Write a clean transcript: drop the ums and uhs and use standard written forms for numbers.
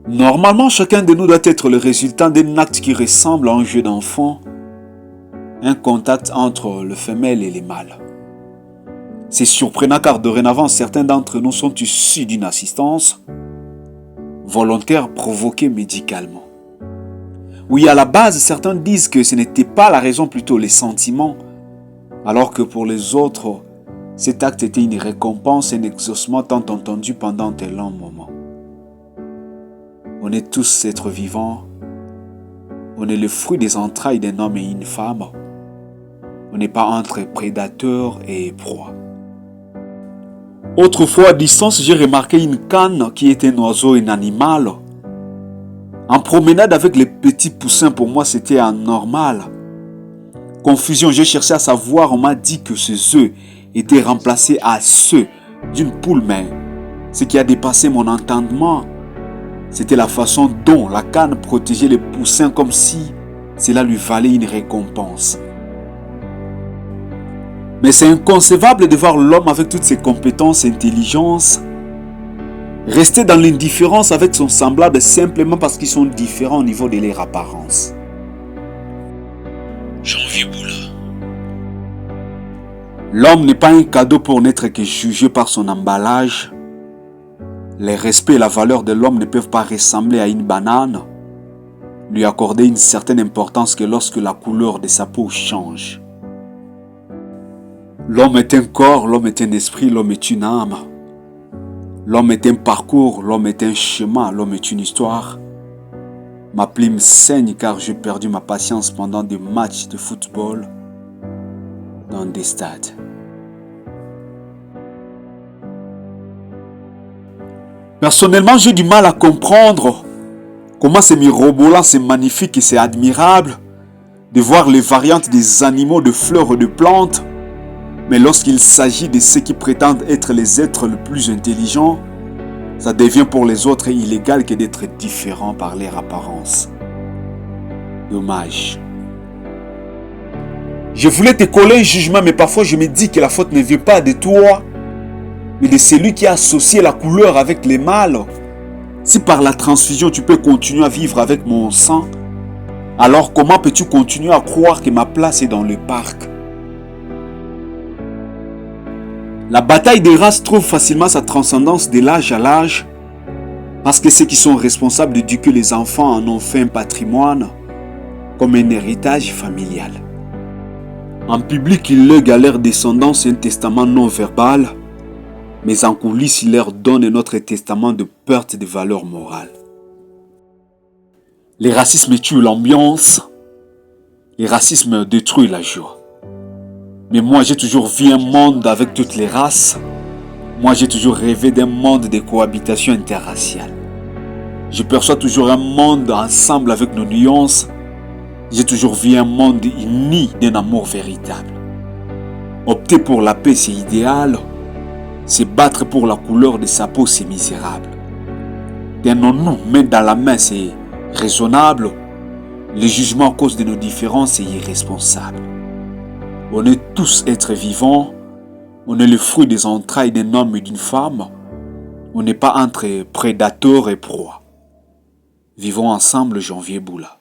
Normalement, chacun de nous doit être le résultat d'un acte qui ressemble à un jeu d'enfant, un contact entre le femelle et les mâles. C'est surprenant car dorénavant, certains d'entre nous sont issus d'une assistance volontaire provoquée médicalement. Oui, à la base, certains disent que ce n'était pas la raison, plutôt les sentiments, alors que pour les autres, cet acte était une récompense, un exaucement tant entendu pendant un long moment. On est tous êtres vivants, on est le fruit des entrailles d'un homme et une femme, on n'est pas entre prédateur et proie. Autrefois, à distance, j'ai remarqué une cane qui était un oiseau, un animal. En promenade avec les petits poussins, pour moi, c'était anormal. Confusion, j'ai cherché à savoir, on m'a dit que ces œufs étaient remplacés à ceux d'une poule, mais ce qui a dépassé mon entendement, c'était la façon dont la cane protégeait les poussins comme si cela lui valait une récompense. Mais c'est inconcevable de voir l'homme avec toutes ses compétences et intelligences rester dans l'indifférence avec son semblable simplement parce qu'ils sont différents au niveau de leur apparence. Janvier Boula. L'homme n'est pas un cadeau pour n'être que jugé par son emballage. Le respect et la valeur de l'homme ne peuvent pas ressembler à une banane, lui accorder une certaine importance que lorsque la couleur de sa peau change. L'homme est un corps, l'homme est un esprit, l'homme est une âme. L'homme est un parcours, l'homme est un chemin, l'homme est une histoire. Ma plume saigne car j'ai perdu ma patience pendant des matchs de football dans des stades. Personnellement, j'ai du mal à comprendre comment c'est mirobolant, c'est magnifique et c'est admirable de voir les variantes des animaux, de fleurs et de plantes. Mais lorsqu'il s'agit de ceux qui prétendent être les êtres les plus intelligents, ça devient pour les autres illégal que d'être différent par leur apparence. Dommage. Je voulais te coller un jugement, mais parfois je me dis que la faute ne vient pas de toi, mais de celui qui a associé la couleur avec les mâles. Si par la transfusion tu peux continuer à vivre avec mon sang, alors comment peux-tu continuer à croire que ma place est dans le parc? La bataille des races trouve facilement sa transcendance de l'âge à l'âge parce que ceux qui sont responsables d'éduquer les enfants en ont fait un patrimoine comme un héritage familial. En public, ils lèguent à leurs descendants un testament non verbal, mais en coulisses, ils leur donnent notre testament de perte de valeurs morales. Les racismes tuent l'ambiance, les racismes détruisent la joie. Mais moi, j'ai toujours vu un monde avec toutes les races. Moi, j'ai toujours rêvé d'un monde de cohabitation interraciale. Je perçois toujours un monde ensemble avec nos nuances. J'ai toujours vu un monde uni d'un amour véritable. Opter pour la paix, c'est idéal. Se battre pour la couleur de sa peau, c'est misérable. Tenons-nous main dans la main, c'est raisonnable. Le jugement à cause de nos différences, c'est irresponsable. On est tous êtres vivants, on est le fruit des entrailles d'un homme et d'une femme, on n'est pas entre prédateurs et proies. Vivons ensemble, Janvier Boula.